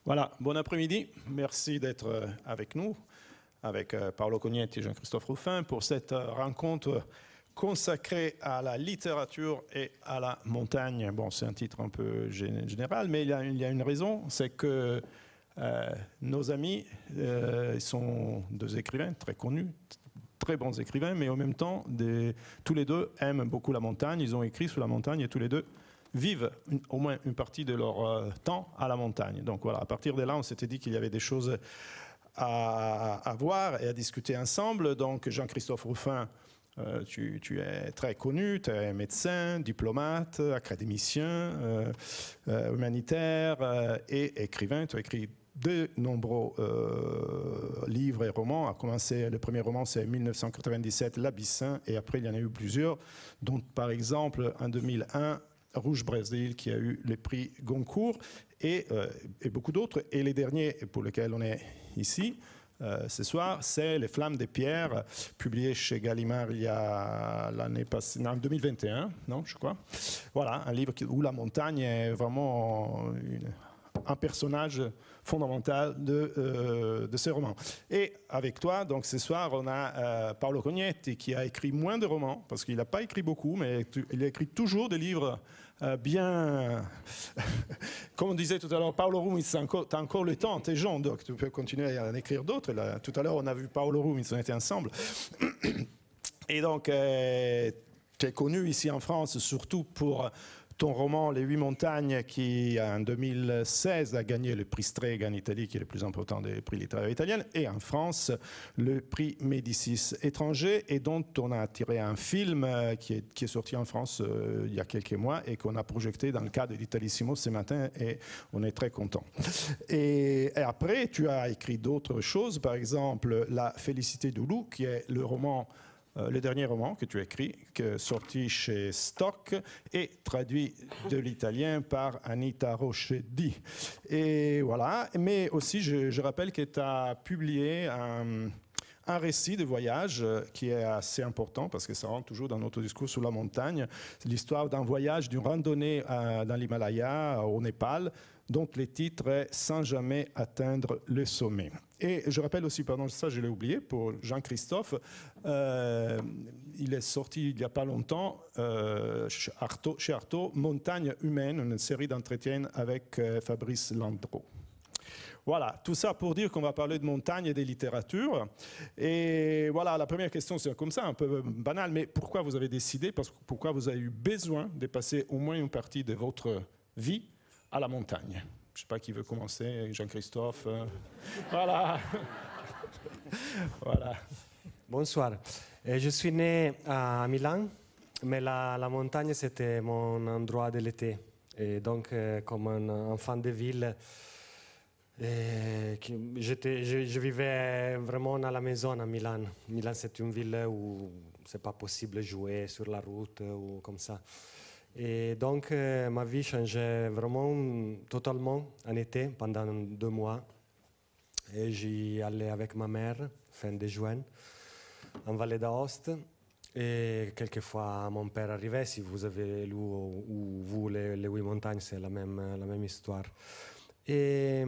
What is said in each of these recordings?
Voilà, bon après-midi. Merci d'être avec nous, avec Paolo Cognetti et Jean-Christophe Rufin, pour cette rencontre consacrée à la littérature et à la montagne. Bon, c'est un titre un peu général, mais il y a une raison, c'est que nos amis sont deux écrivains très connus, très bons écrivains, mais en même temps, tous les deux aiment beaucoup la montagne. Ils ont écrit sur la montagne et tous les deux vivent au moins une partie de leur temps à la montagne. Donc voilà, à partir de là, on s'était dit qu'il y avait des choses à voir et à discuter ensemble. Donc Jean-Christophe Rufin, tu es très connu, tu es médecin, diplomate, académicien, humanitaire et écrivain. Tu as écrit de nombreux livres et romans. Le premier roman, c'est 1997, L'Abyssin, et après, il y en a eu plusieurs, dont par exemple, en 2001, Rouge Brésil, qui a eu le prix Goncourt, et beaucoup d'autres. Et les derniers pour lesquels on est ici ce soir, c'est Les Flammes des Pierres, publié chez Gallimard il y a l'année passée, en 2021, non, je crois. Voilà, un livre où la montagne est vraiment un personnage fondamental de ce roman. Et avec toi, donc ce soir, on a Paolo Cognetti qui a écrit moins de romans, parce qu'il n'a pas écrit beaucoup, mais il a écrit toujours des livres bien... Comme on disait tout à l'heure, Paolo Rumiz, tu as encore le temps, tu es jeune, donc tu peux continuer à en écrire d'autres. Tout à l'heure, on a vu Paolo Rumiz, on était ensemble. Et donc, tu es connu ici en France, surtout pour ton roman Les 8 montagnes, qui en 2016 a gagné le prix Strega en Italie, qui est le plus important des prix littéraires italiens, et en France, le prix Médicis étranger, et dont on a tiré un film qui est sorti en France il y a quelques mois et qu'on a projeté dans le cadre d'Italissimo ce matin, et on est très content. Et après, tu as écrit d'autres choses, par exemple La Félicité du loup, qui est le dernier roman que tu as écrit, sorti chez Stock et traduit de l'italien par Anita Rochedi. Et voilà, mais aussi je rappelle que tu as publié un récit de voyage qui est assez important parce que ça rentre toujours dans notre discours sur la montagne. C'est l'histoire d'un voyage, d'une randonnée dans l'Himalaya, au Népal, dont le titre est « Sans jamais atteindre le sommet ». Et je rappelle aussi, pardon, ça je l'ai oublié, pour Jean-Christophe, il est sorti il n'y a pas longtemps chez Artaud, Montagne humaine, une série d'entretiens avec Fabrice Landreau. Voilà, tout ça pour dire qu'on va parler de montagne et de littérature. Et voilà, la première question, c'est comme ça, un peu banal, mais pourquoi vous avez décidé, pourquoi vous avez eu besoin de passer au moins une partie de votre vie à la montagne? Je ne sais pas qui veut commencer, Jean-Christophe. Voilà. Voilà. Bonsoir. Je suis né à Milan, mais la montagne, c'était mon endroit de l'été. Et donc, comme un enfant de ville, je vivais vraiment à la maison à Milan. Milan, c'est une ville où ce n'est pas possible de jouer sur la route ou comme ça. Et donc, ma vie changeait vraiment totalement en été, pendant 2 mois. Et j'y allais avec ma mère, fin de juin, en Vallée d'Aoste. Et quelquefois, mon père arrivait. Si vous avez lu ou vous les 8 montagnes, c'est la même histoire. Et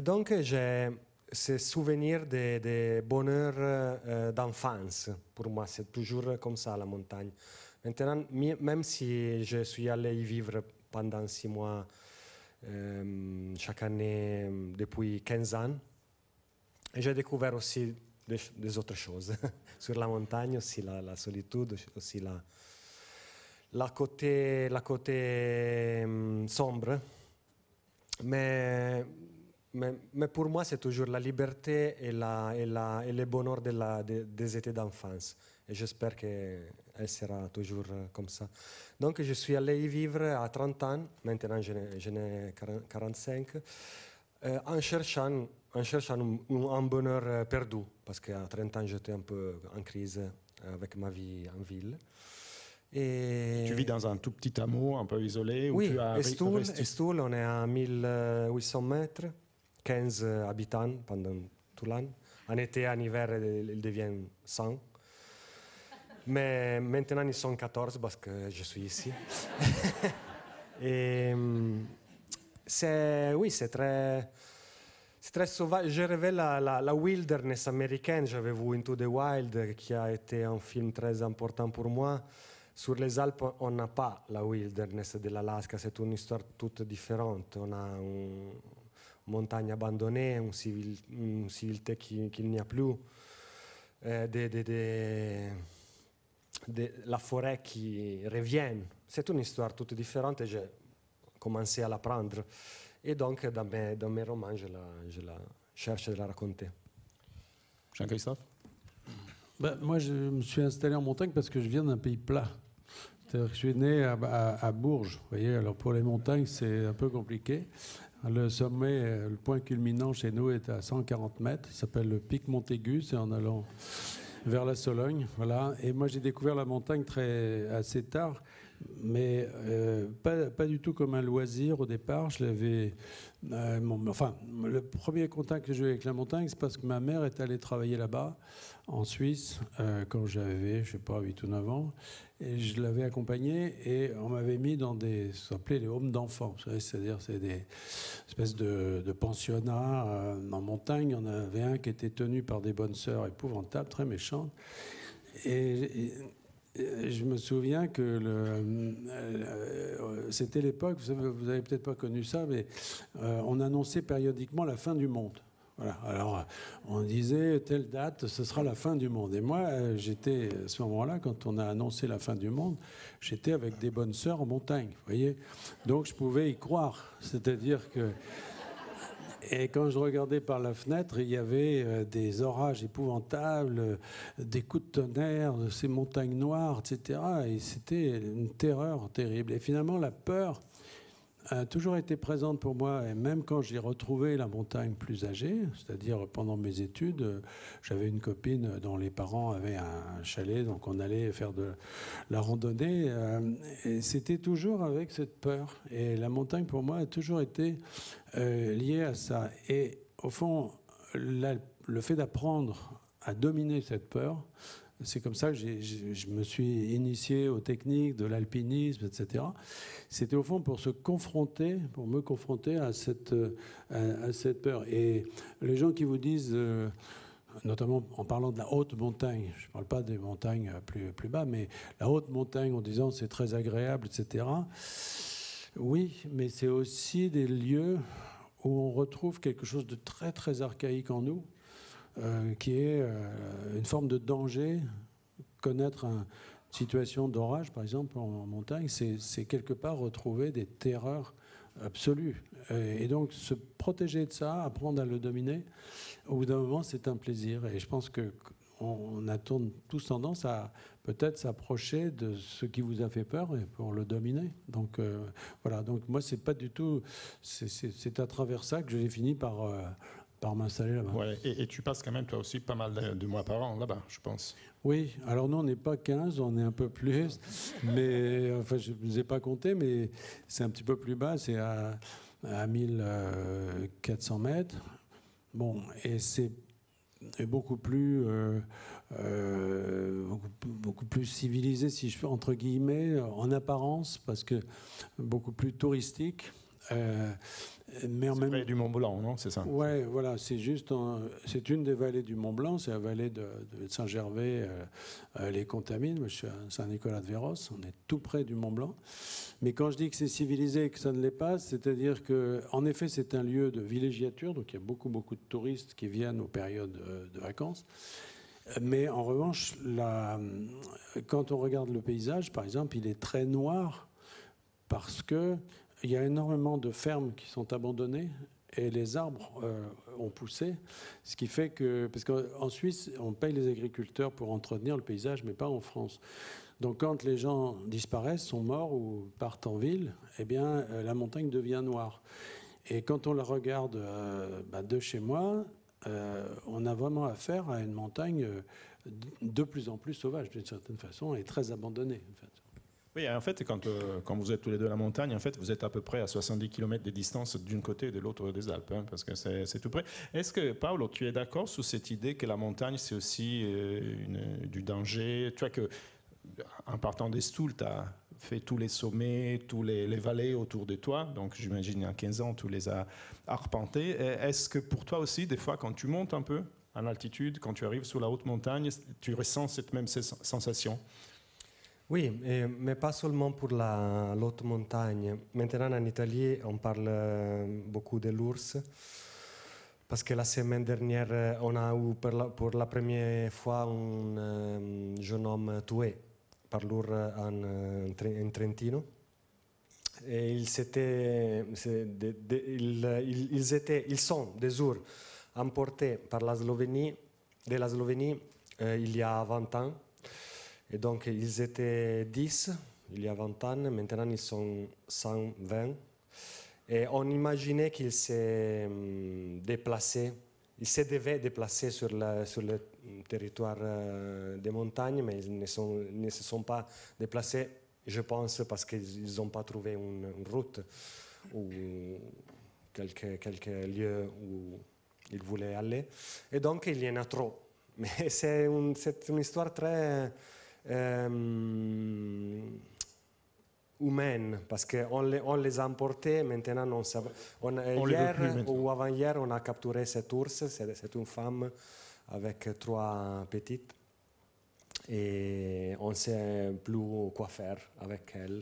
donc, j'ai ce souvenir de bonheur d'enfance. Pour moi, c'est toujours comme ça, la montagne. Maintenant, même si je suis allé y vivre pendant 6 mois chaque année depuis 15 ans, j'ai découvert aussi des autres choses sur la montagne, aussi la solitude, aussi la côté sombre. Mais pour moi, c'est toujours la liberté et le bonheur des étés d'enfance. Et j'espère qu'elle sera toujours comme ça. Donc, je suis allé y vivre à 30 ans. Maintenant, je n'ai 45. En cherchant un bonheur perdu. Parce qu'à 30 ans, j'étais un peu en crise avec ma vie en ville. Et tu vis dans un tout petit hameau, un peu isolé? Oui, Estoul, on est à 1800 mètres, 15 habitants pendant tout l'an. En été, en hiver, il devient 100. Mais maintenant, ils sont 14 parce que je suis ici. Et Oui, c'est très sauvage. J'ai rêvé la wilderness américaine. J'avais vu Into the Wild, qui a été un film très important pour moi. Sur les Alpes, on n'a pas la wilderness de l'Alaska. C'est une histoire toute différente. On a une montagne abandonnée, une civilité qu'il n'y a plus, la forêt qui revient. C'est une histoire toute différente et j'ai commencé à l'apprendre. Et donc, dans mes romans, je la cherche de la raconter. Jean-Christophe? Moi, je me suis installé en montagne parce que je viens d'un pays plat. C'est-à-dire que je suis né à Bourges. Vous voyez, alors pour les montagnes, c'est un peu compliqué. Le sommet, le point culminant chez nous est à 140 mètres. Il s'appelle le pic Montaigu. C'est en allant vers la Sologne. Voilà. Et moi, j'ai découvert la montagne assez tard, mais pas du tout comme un loisir au départ. Je l'avais, le premier contact que j'ai eu avec la montagne, c'est parce que ma mère est allée travailler là-bas, en Suisse, quand j'avais, je sais pas, 8 ou 9 ans. Et je l'avais accompagnée et on m'avait mis dans ce qu'on appelait les homes d'enfants. Vous savez, c'est-à-dire c'est des espèces de pensionnats en montagne. Il y en avait un qui était tenu par des bonnes sœurs épouvantables, très méchantes. Et je me souviens que c'était l'époque, vous avez peut-être pas connu ça, mais on annonçait périodiquement la fin du monde. Voilà. Alors, on disait telle date, ce sera la fin du monde. Et moi, j'étais à ce moment-là, quand on a annoncé la fin du monde, j'étais avec des bonnes sœurs en montagne, vous voyez. Donc, je pouvais y croire. C'est-à-dire que... Et quand je regardais par la fenêtre, il y avait des orages épouvantables, des coups de tonnerre, ces montagnes noires, etc. Et c'était une terreur terrible. Et finalement, la peur a toujours été présente pour moi. Et même quand j'ai retrouvé la montagne plus âgée, c'est-à-dire pendant mes études, j'avais une copine dont les parents avaient un chalet, donc on allait faire de la randonnée. Et c'était toujours avec cette peur. Et la montagne, pour moi, a toujours été liée à ça. Et au fond, le fait d'apprendre à dominer cette peur, c'est comme ça que je me suis initié aux techniques de l'alpinisme, etc. C'était au fond pour me confronter à cette peur. Et les gens qui vous disent, notamment en parlant de la haute montagne, je ne parle pas des montagnes plus bas, mais la haute montagne en disant c'est très agréable, etc. Oui, mais c'est aussi des lieux où on retrouve quelque chose de très très archaïque en nous, qui est une forme de danger. Connaître une situation d'orage, par exemple, en montagne, c'est quelque part retrouver des terreurs absolues. Et donc, se protéger de ça, apprendre à le dominer, au bout d'un moment, c'est un plaisir. Et je pense qu'on a tous tendance à peut-être s'approcher de ce qui vous a fait peur et pour le dominer. Donc, voilà. Donc, moi, c'est pas du tout... C'est à travers ça que j'ai fini par m'installer là-bas. Ouais, et tu passes quand même, toi aussi, pas mal de mois par an là-bas, je pense. Oui, alors nous, on n'est pas 15, on est un peu plus. Mais, enfin, je ne vous ai pas compté, mais c'est un petit peu plus bas, c'est à 1400 mètres. Bon, et c'est beaucoup plus civilisé, si je peux, entre guillemets, en apparence, parce que beaucoup plus touristique. Mais en même... du Mont Blanc, non? C'est ça? Ouais, voilà, c'est c'est une des vallées du Mont Blanc, c'est la vallée de Saint-Gervais, les Contamines. Moi, je suis à Saint-Nicolas-de-Véros, on est tout près du Mont Blanc. Mais quand je dis que c'est civilisé et que ça ne l'est pas, c'est-à-dire qu'en effet, c'est un lieu de villégiature, donc il y a beaucoup de touristes qui viennent aux périodes de vacances. Mais en revanche, quand on regarde le paysage, par exemple, il est très noir parce que il y a énormément de fermes qui sont abandonnées et les arbres ont poussé, ce qui fait que... Parce qu'en Suisse, on paye les agriculteurs pour entretenir le paysage, mais pas en France. Donc quand les gens disparaissent, sont morts ou partent en ville, eh bien, la montagne devient noire. Et quand on la regarde de chez moi, on a vraiment affaire à une montagne de plus en plus sauvage, d'une certaine façon, et très abandonnée, en fait. Oui, en fait, quand vous êtes tous les deux à la montagne, en fait, vous êtes à peu près à 70 km de distance d'une côté et de l'autre des Alpes, hein, parce que c'est tout près. Est-ce que, Paolo, tu es d'accord sur cette idée que la montagne, c'est aussi du danger? Tu vois qu'en partant des Stouls, tu as fait tous les sommets, tous les vallées autour de toi. Donc j'imagine il y a 15 ans, tu les as arpentés. Est-ce que pour toi aussi, des fois, quand tu montes un peu en altitude, quand tu arrives sur la haute montagne, tu ressens cette même sensation? Oui, mais pas seulement pour la haute montagne. Maintenant en Italie, on parle beaucoup de l'ours. Parce que la semaine dernière, on a eu pour la première fois un jeune homme tué par l'ours en Trentino. Et ils sont des ours emportés par la Slovénie, de la Slovénie il y a 20 ans. Et donc ils étaient 10 il y a 20 ans, maintenant ils sont 120. Et on imaginait qu'il s'est déplacé, il se devait déplacer sur le territoire des montagnes, mais ils ne se sont pas déplacés, je pense, parce qu'ils n'ont pas trouvé une route ou quelques lieux où ils voulaient aller. Et donc il y en a trop. Mais c'est une histoire très humaine, parce qu'on les a emportés, maintenant hier ou avant-hier, on a capturé cet ours, c'est une femme avec 3 petites, et on ne sait plus quoi faire avec elle.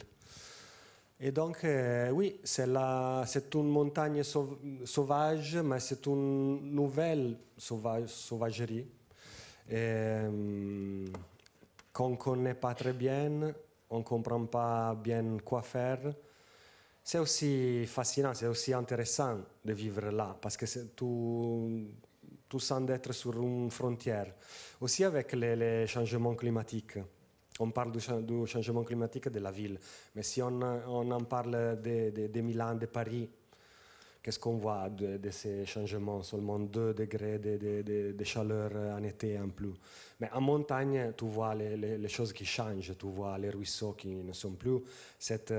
Et donc, oui, c'est une montagne sauvage, mais c'est une nouvelle sauvagerie qu'on ne connaît pas très bien. On ne comprend pas bien quoi faire. C'est aussi fascinant, c'est aussi intéressant de vivre là, parce que tu sens d'être sur une frontière. Aussi avec les changements climatiques. On parle du changement climatique de la ville, mais si on en parle de Milan, de Paris, qu'est-ce qu'on voit de ces changements? Seulement 2 degrés de chaleur en été en plus. Mais en montagne, tu vois les choses qui changent, tu vois les ruisseaux qui ne sont plus. Cette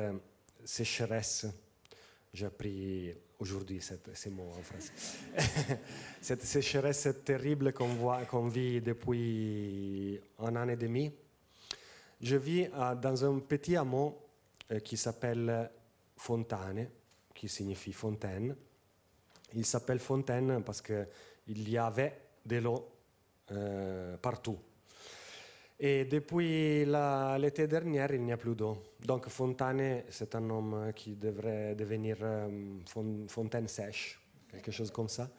sécheresse, j'ai appris aujourd'hui ces mots en français. Cette sécheresse terrible qu'on vit depuis 1 an et demi. Je vis dans un petit hameau qui s'appelle Fontane, qui signifie fontaine. Il s'appelle fontaine parce qu'il y avait de l'eau partout. Et depuis l'été dernier, il n'y a plus d'eau. Donc Fontane, c'est un nom qui devrait devenir fontaine sèche, quelque chose comme ça.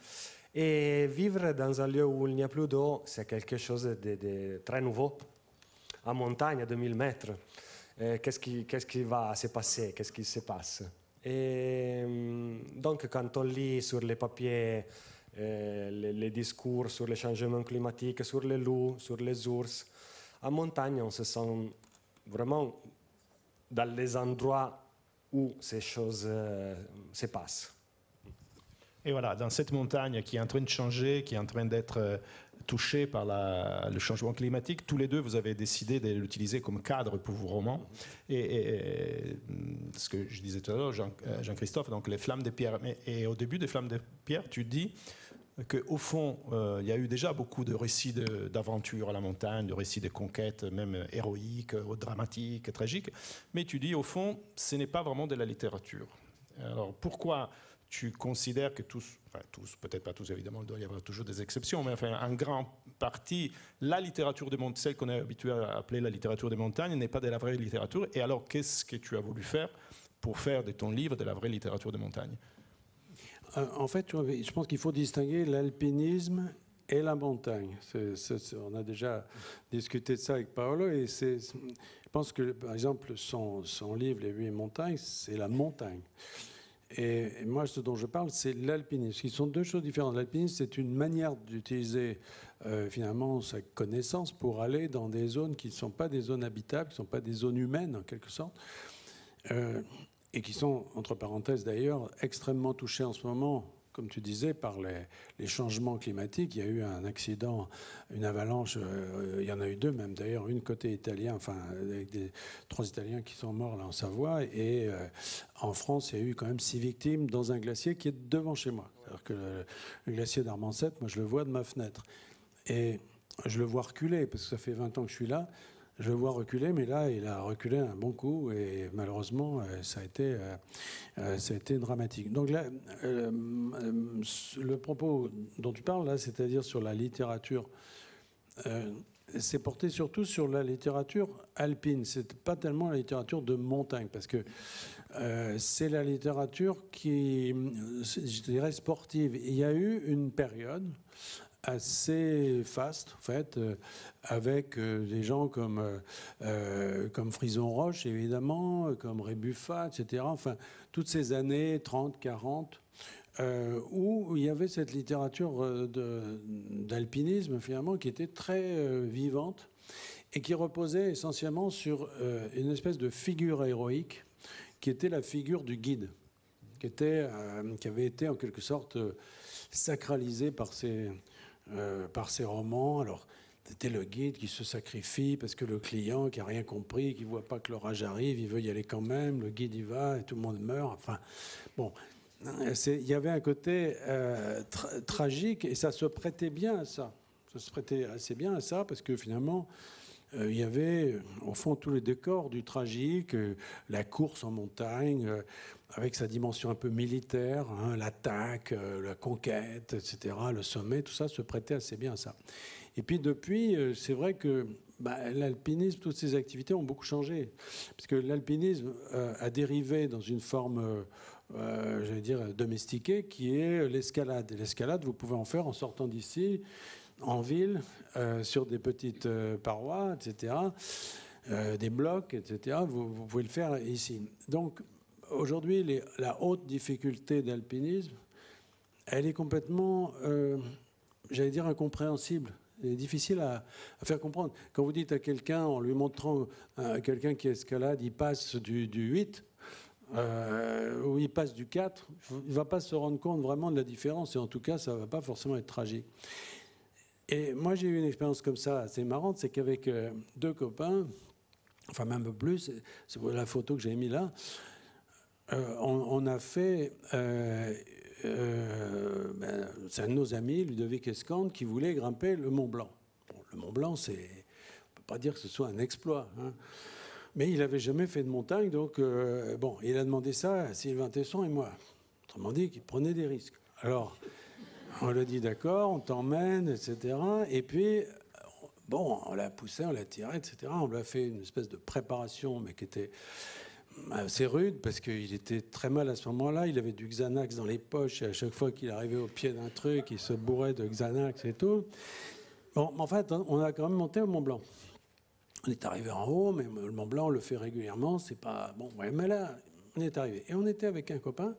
Et vivre dans un lieu où il n'y a plus d'eau, c'est quelque chose de très nouveau. En montagne, à 2000 mètres, qu'est-ce qui va se passer? Qu'est-ce qui se passe? Et donc, quand on lit sur les papiers les discours sur les changements climatiques, sur les loups, sur les ours, en montagne, on se sent vraiment dans les endroits où ces choses se passent. Et voilà, dans cette montagne qui est en train de changer, qui est en train d'être touchée par le changement climatique, tous les deux, vous avez décidé de l'utiliser comme cadre pour vos romans. Et ce que je disais tout à l'heure, Jean-Christophe, donc les Flammes de pierre. Et au début des Flammes de pierre, tu dis qu'au fond, il y a eu déjà beaucoup de récits d'aventure à la montagne, de récits de conquêtes, même héroïques, dramatiques, tragiques. Mais tu dis, au fond, ce n'est pas vraiment de la littérature. Alors pourquoi tu considères que tous, peut-être pas tous évidemment, il doit y avoir toujours des exceptions, mais enfin, en grande partie, la littérature de montagne, celle qu'on est habitué à appeler la littérature de montagne, n'est pas de la vraie littérature. Et alors, qu'est-ce que tu as voulu faire pour faire de ton livre de la vraie littérature de montagne? En fait, je pense qu'il faut distinguer l'alpinisme et la montagne. On a déjà discuté de ça avec Paolo, et je pense que, par exemple, son livre, Les 8 montagnes, c'est la montagne. Et moi, ce dont je parle, c'est l'alpinisme. Ce sont deux choses différentes. L'alpinisme, c'est une manière d'utiliser finalement sa connaissance pour aller dans des zones qui ne sont pas des zones habitables, qui ne sont pas des zones humaines, en quelque sorte, et qui sont, entre parenthèses d'ailleurs, extrêmement touchées en ce moment, comme tu disais, par les changements climatiques. Il y a eu un accident, une avalanche, il y en a eu deux même d'ailleurs, une côté italien, enfin avec 3 Italiens qui sont morts là en Savoie, et en France il y a eu quand même 6 victimes dans un glacier qui est devant chez moi. C'est-à-dire que le glacier d'Armancette, moi je le vois de ma fenêtre, et je le vois reculer parce que ça fait 20 ans que je suis là. je vois reculer, mais là, il a reculé un bon coup et malheureusement, ça a été dramatique. Donc là, le propos dont tu parles, là, c'est-à-dire sur la littérature, c'est porté surtout sur la littérature alpine. C'est pas tellement la littérature de montagne, parce que c'est la littérature qui, je dirais, sportive. Il y a eu une période assez faste, en fait, avec des gens comme Frison Roche, évidemment, comme Rébuffat, etc. Enfin, toutes ces années 30, 40, où il y avait cette littérature d'alpinisme, finalement, qui était très vivante et qui reposait essentiellement sur une espèce de figure héroïque qui était la figure du guide, qui avait été en quelque sorte sacralisée par ses romans. Alors, c'était le guide qui se sacrifie parce que le client qui n'a rien compris, qui ne voit pas que l'orage arrive, il veut y aller quand même, le guide y va et tout le monde meurt. Enfin, bon, il y avait un côté tragique et ça se prêtait bien à ça. Ça se prêtait assez bien à ça parce que finalement, il y avait au fond tous les décors du tragique, la course en montagne, avec sa dimension un peu militaire, hein, l'attaque, la conquête, etc., le sommet, tout ça se prêtait assez bien à ça. Et puis depuis, c'est vrai que l'alpinisme, toutes ces activités ont beaucoup changé, parce que l'alpinisme a dérivé dans une forme, j'allais dire, domestiquée, qui est l'escalade. Et l'escalade, vous pouvez en faire en sortant d'ici, en ville, sur des petites parois, etc., des blocs, etc. Vous pouvez le faire ici. Donc, aujourd'hui, la haute difficulté d'alpinisme, elle est complètement, j'allais dire, incompréhensible. Elle est difficile à faire comprendre. Quand vous dites à quelqu'un, en lui montrant à quelqu'un qui escalade, il passe du 8, ou il passe du 4, il ne va pas se rendre compte vraiment de la différence. Et en tout cas, ça ne va pas forcément être tragique. Et moi, j'ai eu une expérience comme ça assez marrante, c'est qu'avec deux copains, enfin même un peu plus, c'est la photo que j'ai mis là, on a fait, c'est un de nos amis, Ludovic Escande, qui voulait grimper le Mont Blanc. Bon, le Mont Blanc, on ne peut pas dire que ce soit un exploit, hein. Mais il n'avait jamais fait de montagne, donc bon, il a demandé ça à Sylvain Tesson et moi. Autrement dit, qu'il prenait des risques. Alors, on lui a dit d'accord, on t'emmène, etc. Et puis, bon, on l'a poussé, on l'a tiré, etc. On lui a fait une espèce de préparation, mais qui était assez rude, parce qu'il était très mal à ce moment-là. Il avait du Xanax dans les poches, et à chaque fois qu'il arrivait au pied d'un truc, il se bourrait de Xanax et tout. Bon, en fait, on a quand même monté au Mont Blanc. On est arrivé en haut, mais le Mont Blanc, on le fait régulièrement, c'est pas... Bon, ouais, mais là, on est arrivé. Et on était avec un copain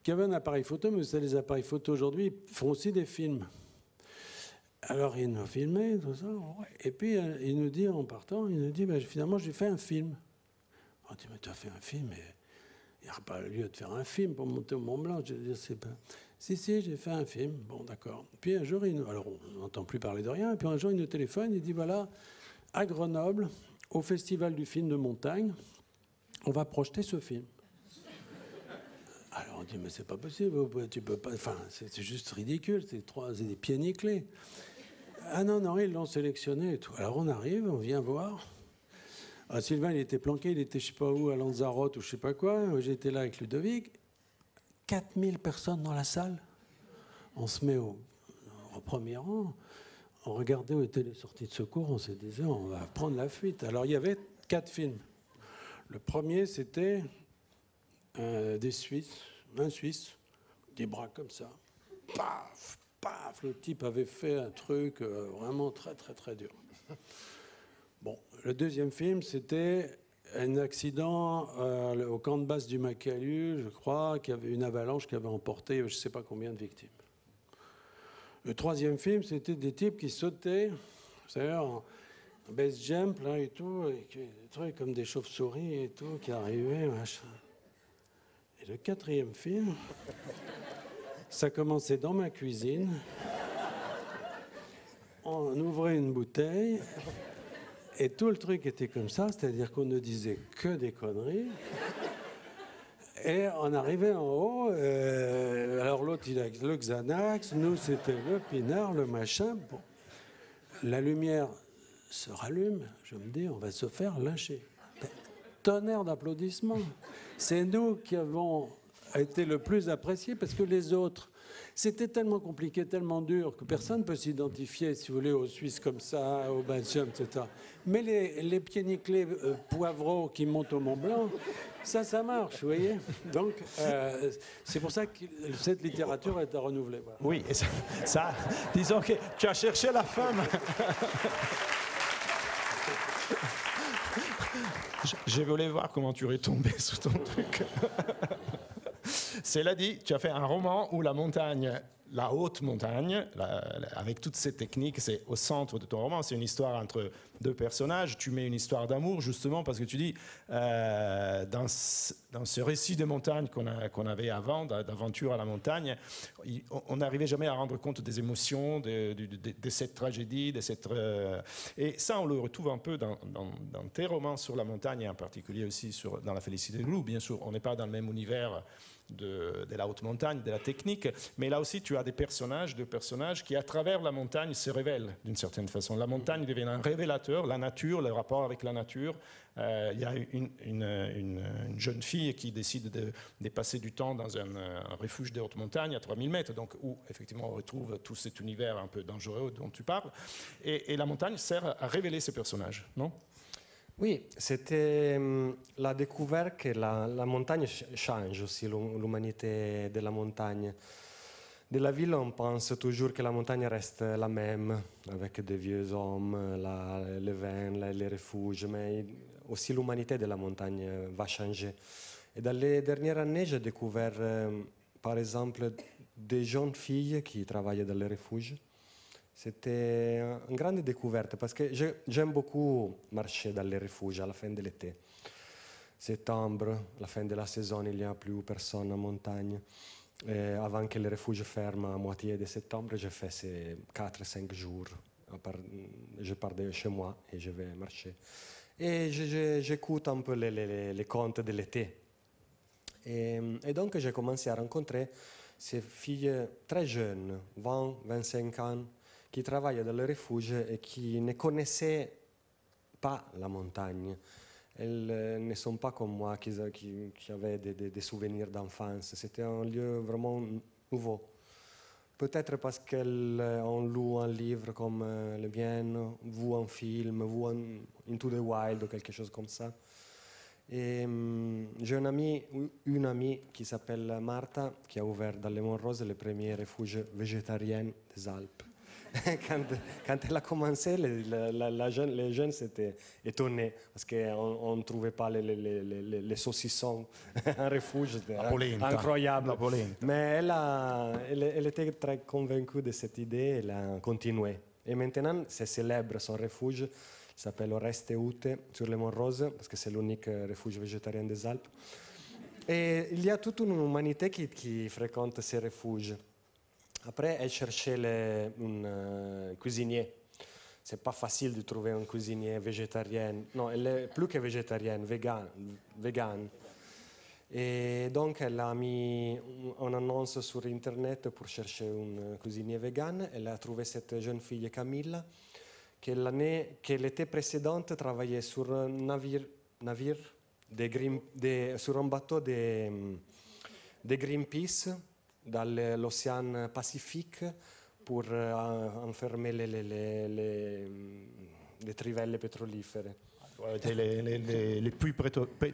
qui avait un appareil photo, mais vous savez, les appareils photo aujourd'hui font aussi des films. Alors il nous filmait, tout ça, ouais. Et puis il nous dit, en partant, il nous dit, finalement, j'ai fait un film. On dit, mais tu as fait un film, mais il n'y a pas lieu de faire un film pour monter au Mont Blanc. Je veux dire, c'est pas... Si, j'ai fait un film. Bon, d'accord. Puis un jour, alors on n'entend plus parler de rien, et puis un jour, il nous téléphone, il dit, voilà, à Grenoble, au Festival du film de montagne, on va projeter ce film. Alors on dit, mais c'est pas possible, tu peux pas, enfin, c'est juste ridicule, c'est des pieds nickelés. Ah non, ils l'ont sélectionné et tout. Alors on arrive, on vient voir. Alors, Sylvain, il était planqué, il était je sais pas où, à Lanzarote ou je sais pas quoi. J'étais là avec Ludovic. 4000 personnes dans la salle. On se met au premier rang. On regardait où étaient les sorties de secours, on se disait, on va prendre la fuite. Alors, il y avait 4 films. Le premier, c'était un Suisse, des bras comme ça. Paf, paf, le type avait fait un truc vraiment très, très, très dur. Bon, le deuxième film, c'était un accident au camp de base du Makalu, je crois, qu'il y avait une avalanche qui avait emporté je ne sais pas combien de victimes. Le troisième film, c'était des types qui sautaient, vous savez, en base jump, là, et tout, et des trucs comme des chauves-souris et tout, qui arrivaient, machin. Et le quatrième film, ça commençait dans ma cuisine. On ouvrait une bouteille, et tout le truc était comme ça, c'est-à-dire qu'on ne disait que des conneries. Et on arrivait en haut, alors l'autre il a le Xanax, nous c'était le pinard, le machin. Bon. La lumière se rallume. Je me dis, on va se faire lyncher. Tonnerre d'applaudissements. C'est nous qui avons été le plus appréciés parce que les autres, c'était tellement compliqué, tellement dur que personne ne peut s'identifier, si vous voulez, aux Suisses comme ça, au Belgium, etc. Mais les pieds nickelés poivreaux qui montent au Mont Blanc, ça marche, vous voyez. Donc, c'est pour ça que cette littérature est à renouveler. Voilà. Oui, et ça, disons que tu as cherché la femme. Je voulais voir comment tu es tombé sous ton truc. Cela dit, tu as fait un roman où la montagne, la haute montagne, avec toutes ces techniques, c'est au centre de ton roman. C'est une histoire entre deux personnages. Tu mets une histoire d'amour, justement, parce que tu dis, dans ce récit de montagne qu'on avait avant, d'aventure à la montagne, on n'arrivait jamais à rendre compte des émotions, de cette tragédie, et ça, on le retrouve un peu dans tes romans sur la montagne, et en particulier aussi dans La Félicité de loup. Bien sûr, on n'est pas dans le même univers de la haute montagne, de la technique, mais là aussi tu as deux personnages qui à travers la montagne se révèlent d'une certaine façon. La montagne devient un révélateur, la nature, le rapport avec la nature. Il y a une jeune fille qui décide de passer du temps dans un refuge de haute montagne à 3000 mètres, donc où effectivement on retrouve tout cet univers un peu dangereux dont tu parles, et la montagne sert à révéler ces personnages, non ? Oui, c'était la découverte que la montagne change aussi l'humanité de la montagne. De la ville, on pense toujours que la montagne reste la même, avec des vieux hommes, les vins, les refuges, mais aussi l'humanité de la montagne va changer. Et dans les dernières années, j'ai découvert, par exemple, des jeunes filles qui travaillent dans les refuges. C'était une grande découverte parce que j'aime beaucoup marcher dans les refuges à la fin de l'été. Septembre, la fin de la saison, il n'y a plus personne en montagne. Et avant que les refuges ferment à moitié de septembre, je fais ces 4-5 jours. Je pars de chez moi et je vais marcher. Et j'écoute un peu les contes de l'été. Et donc j'ai commencé à rencontrer ces filles très jeunes, 20-25 ans, qui travaillent dans le refuge et qui ne connaissaient pas la montagne. Elles ne sont pas comme moi qui avaient des souvenirs d'enfance. C'était un lieu vraiment nouveau. Peut-être parce qu'elles ont lu un livre comme le mien, vu un film, vu Into the Wild ou quelque chose comme ça. Et j'ai une amie qui s'appelle Martha qui a ouvert dans les Monts Roses le premier refuge végétarien des Alpes. Quand elle a commencé, les jeunes s'étaient étonnés parce qu'on ne trouvait pas les saucissons en refuge. C'était incroyable. Mais elle était très convaincue de cette idée, elle a continué. Et maintenant, c'est célèbre son refuge. Il s'appelle Oreste Ute sur les Monts Roses parce que c'est l'unique refuge végétarien des Alpes. Et il y a toute une humanité qui fréquente ces refuges. Après, elle cherchait un cuisinier. C'est pas facile de trouver un cuisinier végétarien. Non, elle est plus que végétarienne, vegan. Et donc, elle a mis une annonce sur Internet pour chercher un cuisinier vegan. Elle a trouvé cette jeune fille, Camilla, qui l'été précédent travaillait sur un navire sur un bateau de Greenpeace dans l'océan Pacifique pour enfermer les trivelle pétrolifere. Les puits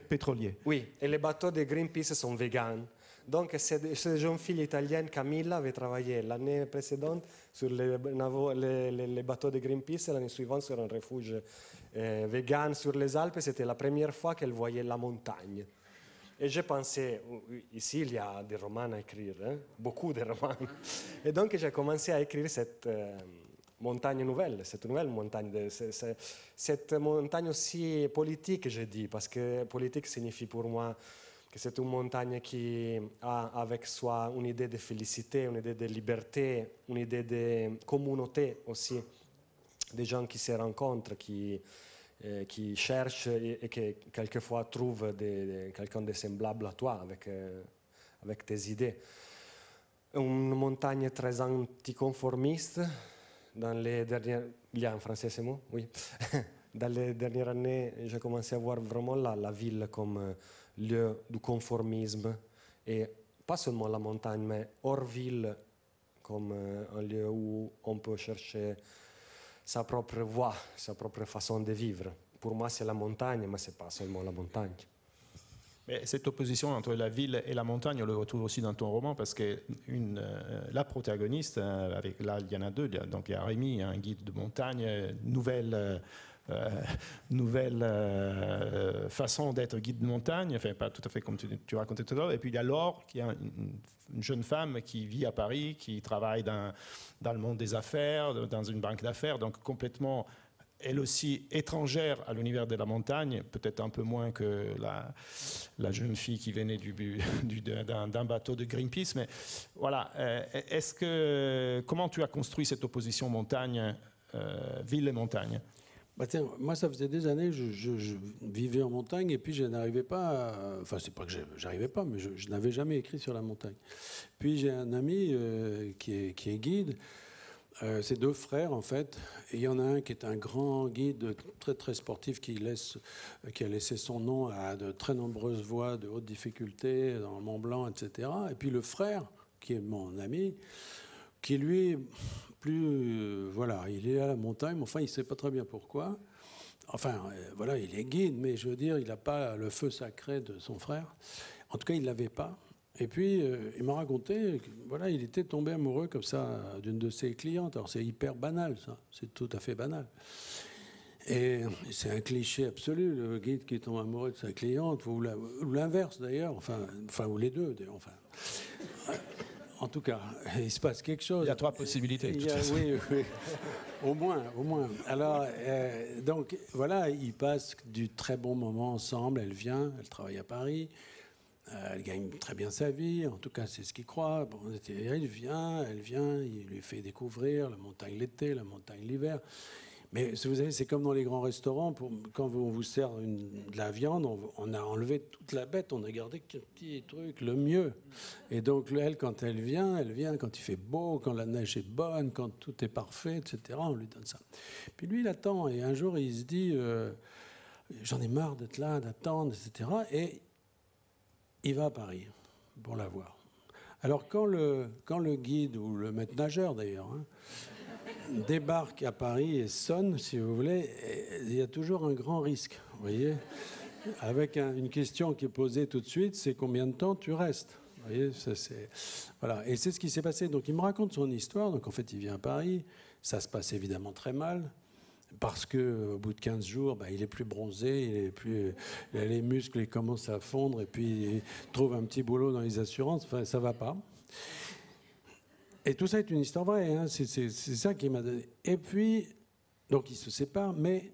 pétroliers. Oui, et les bateaux de Greenpeace sont végans. Donc, cette jeune fille italienne, Camilla, avait travaillé l'année précédente sur les bateaux de Greenpeace, l'année suivante sur un refuge vegan sur les Alpes. C'était la première fois qu'elle voyait la montagne. Et j'ai pensé, ici il y a des romans à écrire, beaucoup de romans. Et donc j'ai commencé à écrire cette montagne nouvelle, cette nouvelle montagne, cette montagne aussi politique, je dis, parce que politique signifie pour moi que c'est une montagne qui a avec soi une idée de félicité, une idée de liberté, une idée de communauté aussi, des gens qui se rencontrent, qui cherchent et qui quelquefois trouvent quelqu'un de semblable à toi avec tes idées. Une montagne très anticonformiste, Il y a en français ce mot, oui. Dans les dernières années, j'ai commencé à voir vraiment la ville comme lieu du conformisme. Et pas seulement la montagne, mais hors ville, comme un lieu où on peut chercher sa propre voie, sa propre façon de vivre. Pour moi, c'est la montagne, mais ce n'est pas seulement la montagne. Mais cette opposition entre la ville et la montagne, on le retrouve aussi dans ton roman, parce que la protagoniste, là il y en a deux, donc il y a Rémi, un guide de montagne, nouvelle façon d'être guide de montagne, enfin pas tout à fait comme tu racontais tout à l'heure, et puis il y a Laure, qui est une jeune femme qui vit à Paris, qui travaille dans le monde des affaires, dans une banque d'affaires, donc complètement... Elle aussi étrangère à l'univers de la montagne, peut-être un peu moins que la jeune fille qui venait d'un bateau de Greenpeace. Mais voilà, comment tu as construit cette opposition montagne, ville et montagne? Tiens, moi, ça faisait des années que je vivais en montagne et puis je n'arrivais pas enfin, c'est pas que j'arrivais pas, mais je n'avais jamais écrit sur la montagne. Puis j'ai un ami qui est guide. C'est deux frères en fait. Et il y en a un qui est un grand guide très très sportif qui a laissé son nom à de très nombreuses voies de haute difficulté dans le Mont Blanc, etc. Et puis le frère qui est mon ami, qui lui plus voilà, il est à la montagne, mais enfin il sait pas très bien pourquoi. Enfin voilà, il est guide, mais je veux dire, il n'a pas le feu sacré de son frère. En tout cas, il l'avait pas. Et puis, il m'a raconté que, voilà, il était tombé amoureux comme ça d'une de ses clientes. Alors, c'est hyper banal, ça. C'est tout à fait banal. Et c'est un cliché absolu, le guide qui tombe amoureux de sa cliente, ou l'inverse, d'ailleurs. Enfin, ou les deux, d'ailleurs. Enfin, en tout cas, il se passe quelque chose. Il y a trois possibilités. Oui. Au moins. Alors, donc, voilà, ils passent du très bon moment ensemble. Elle vient, elle travaille à Paris. Elle gagne très bien sa vie, en tout cas c'est ce qu'il croit. Bon, elle vient, il lui fait découvrir la montagne l'été, la montagne l'hiver. Mais vous savez, c'est comme dans les grands restaurants, quand on vous sert de la viande, on a enlevé toute la bête, on a gardé qu'un petit truc, le mieux. Et donc elle, quand elle vient quand il fait beau, quand la neige est bonne, quand tout est parfait, etc., on lui donne ça. Puis lui, il attend, et un jour, il se dit, j'en ai marre d'être là, d'attendre, etc., et il va à Paris pour la voir. Alors quand le guide, ou le maître nageur d'ailleurs, débarque à Paris et sonne, si vous voulez, il y a toujours un grand risque, vous voyez, avec une question qui est posée tout de suite, c'est combien de temps tu restes, vous voyez, voilà. Et c'est ce qui s'est passé. Donc il me raconte son histoire. Donc en fait, il vient à Paris, ça se passe évidemment très mal. Parce qu'au bout de 15 jours, il est plus bronzé, les muscles ils commencent à fondre, et puis il trouve un petit boulot dans les assurances, enfin, ça ne va pas. Et tout ça est une histoire vraie, hein. C'est ça qui m'a donné. Et puis, donc ils se séparent, mais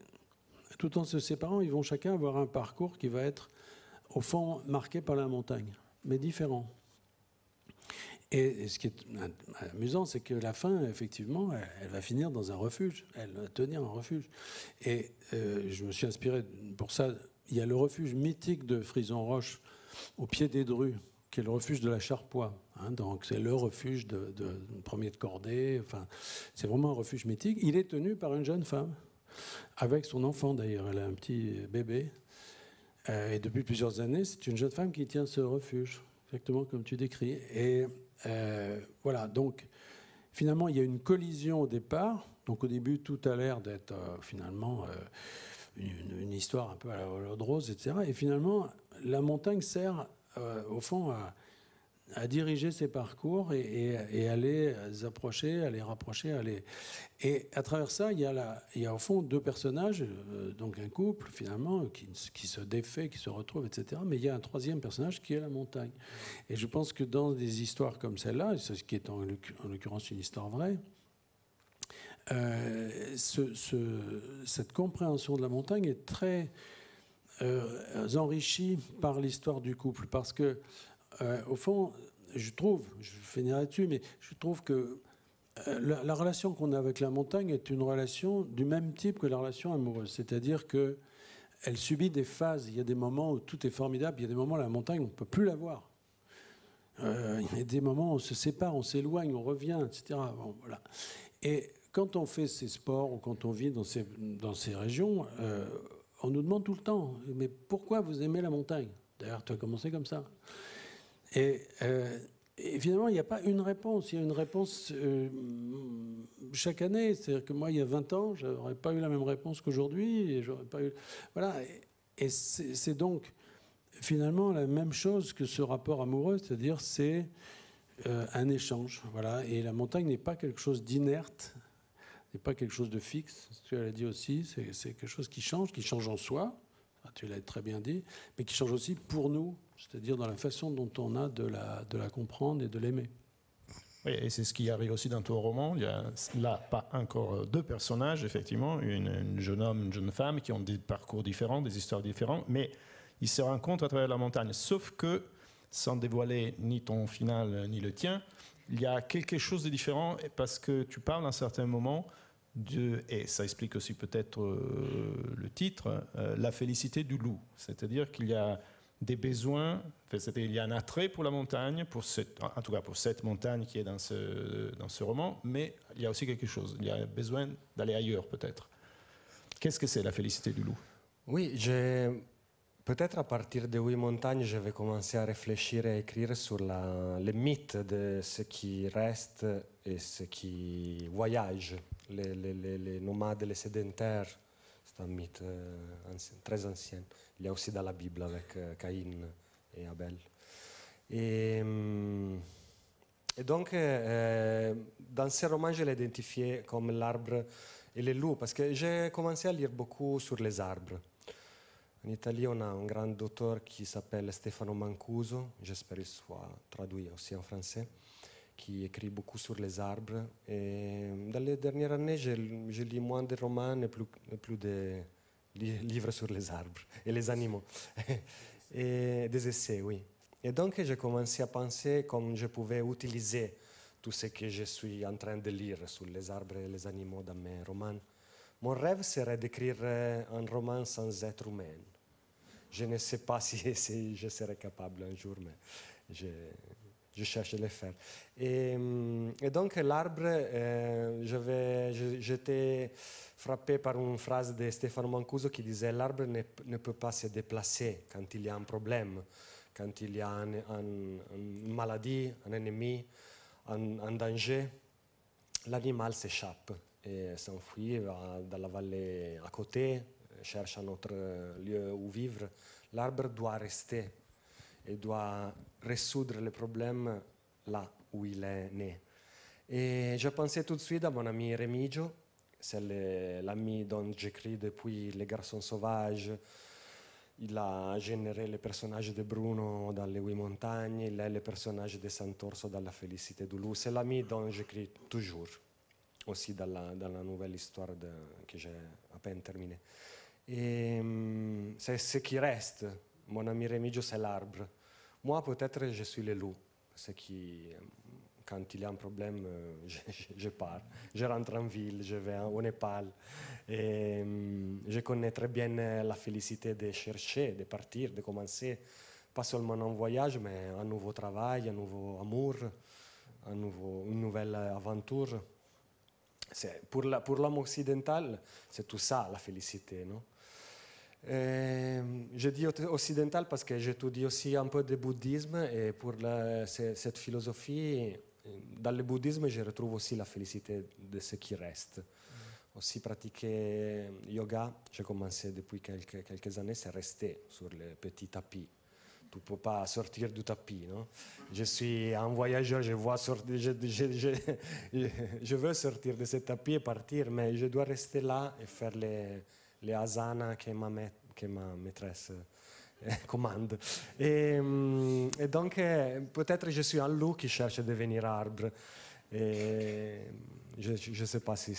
tout en se séparant, ils vont chacun avoir un parcours qui va être, au fond, marqué par la montagne, mais différent. Et ce qui est amusant, c'est que la fin, effectivement, elle va finir dans un refuge. Elle va tenir un refuge. Et je me suis inspiré pour ça. Il y a le refuge mythique de Frison-Roche, au pied des Drues, qui est le refuge de la Charpoix. Hein, donc c'est le refuge de premier de cordée. Enfin, c'est vraiment un refuge mythique. Il est tenu par une jeune femme, avec son enfant d'ailleurs. Elle a un petit bébé. Et depuis plusieurs années, c'est une jeune femme qui tient ce refuge, exactement comme tu décris. Et voilà, donc finalement il y a une collision au départ. Donc au début tout a l'air d'être finalement une histoire un peu à la Hollande Rose, etc. Et finalement la montagne sert au fond à diriger ses parcours et à les approcher, à les rapprocher, et à travers ça il y a au fond deux personnages, donc un couple finalement qui se défait, qui se retrouve, etc. Mais il y a un troisième personnage qui est la montagne. Et je pense que dans des histoires comme celle-là, ce qui est en l'occurrence une histoire vraie, cette compréhension de la montagne est très enrichie par l'histoire du couple, parce que au fond, je finirai là-dessus, mais je trouve que la relation qu'on a avec la montagne est une relation du même type que la relation amoureuse. C'est-à-dire qu'elle subit des phases. Il y a des moments où tout est formidable, il y a des moments où la montagne, on ne peut plus la voir. Il y a des moments où on se sépare, on s'éloigne, on revient, etc. Bon, voilà. Et quand on fait ces sports ou quand on vit dans ces régions, on nous demande tout le temps, mais pourquoi vous aimez la montagne? D'ailleurs, tu as commencé comme ça. Et finalement, il n'y a pas une réponse. Il y a une réponse chaque année. C'est-à-dire que moi, il y a 20 ans, je n'aurais pas eu la même réponse qu'aujourd'hui. Et j'aurais pas eu... Voilà. Et c'est donc finalement la même chose que ce rapport amoureux, c'est-à-dire c'est un échange. Voilà. Et la montagne n'est pas quelque chose d'inerte, n'est pas quelque chose de fixe. Tu l'as dit aussi, c'est quelque chose qui change en soi. Tu l'as très bien dit, mais qui change aussi pour nous, c'est-à-dire dans la façon dont on a de la comprendre et de l'aimer. Oui, et c'est ce qui arrive aussi dans ton roman. Il y a là pas encore deux personnages, effectivement, un jeune homme, une jeune femme qui ont des parcours différents, des histoires différentes, mais ils se rencontrent à travers la montagne. Sauf que, sans dévoiler ni ton final ni le tien, il y a quelque chose de différent parce que tu parles à un certain moment et ça explique aussi peut-être le titre, la félicité du loup. C'est-à-dire qu'il y a des besoins, il y a un attrait pour la montagne, en tout cas pour cette montagne qui est dans ce roman, mais il y a aussi quelque chose, il y a besoin d'aller ailleurs peut-être. Qu'est-ce que c'est la félicité du loup? Oui, peut-être à partir de Oui Montagne, je vais commencer à réfléchir et à écrire sur les mythes de ce qui reste et ce qui voyage, les nomades, les sédentaires. C'est un mythe très ancien. Il y a aussi dans la Bible avec Caïn et Abel. Et donc, dans ce roman, je l'ai identifié comme l'arbre et le loup, parce que j'ai commencé à lire beaucoup sur les arbres. En Italie, on a un grand auteur qui s'appelle Stefano Mancuso, j'espère qu'il soit traduit aussi en français, qui écrit beaucoup sur les arbres. Et dans les dernières années, je lis moins de romans et plus de livres sur les arbres et les animaux. Et des essais, oui. Et donc, j'ai commencé à penser comme je pouvais utiliser tout ce que je suis en train de lire sur les arbres et les animaux dans mes romans. Mon rêve serait d'écrire un roman sans être humain. Je ne sais pas si je serai capable un jour, mais je cherche à le faire. Et donc, l'arbre, j'étais frappé par une phrase de Stefano Mancuso qui disait « L'arbre ne peut pas se déplacer quand il y a un problème, quand il y a une maladie, un ennemi, un danger. L'animal s'échappe et s'enfuit dans la vallée à côté, cherche un autre lieu où vivre. L'arbre doit rester et doit résoudre les problèmes là où il est né. » Et je pensais tout de suite à mon ami Remigio, c'est l'ami dont j'écris depuis Les Garçons Sauvages. Il a généré le personnage de Bruno dans Les Oui Montagnes, il est le personnage de Sant'Orso dans La Félicité du Loup. C'est l'ami dont j'écris toujours, aussi dans la nouvelle histoire que j'ai à peine terminée. Et c'est ce qui reste. Mon ami Remigio, c'est l'arbre. Moi, peut-être, je suis le loup. Ce qui, quand il y a un problème, je pars. Je rentre en ville, je vais au Népal. Et je connais très bien la félicité de chercher, de partir, de commencer. Pas seulement un voyage, mais un nouveau travail, un nouveau amour, une nouvelle aventure. Pour l'homme occidental, c'est tout ça, la félicité, non? Je dis occidental parce que j'étudie aussi un peu de bouddhisme et pour cette philosophie, dans le bouddhisme, je retrouve aussi la félicité de ce qui reste. Aussi pratiquer yoga, j'ai commencé depuis quelques années, c'est rester sur le petit tapis. Tu ne peux pas sortir du tapis, non? Je suis un voyageur, je veux sortir de ce tapis et partir, mais je dois rester là et faire les asanas que ma maîtresse commande. Et donc, peut-être je suis un loup qui cherche à devenir arbre. Et je ne sais pas si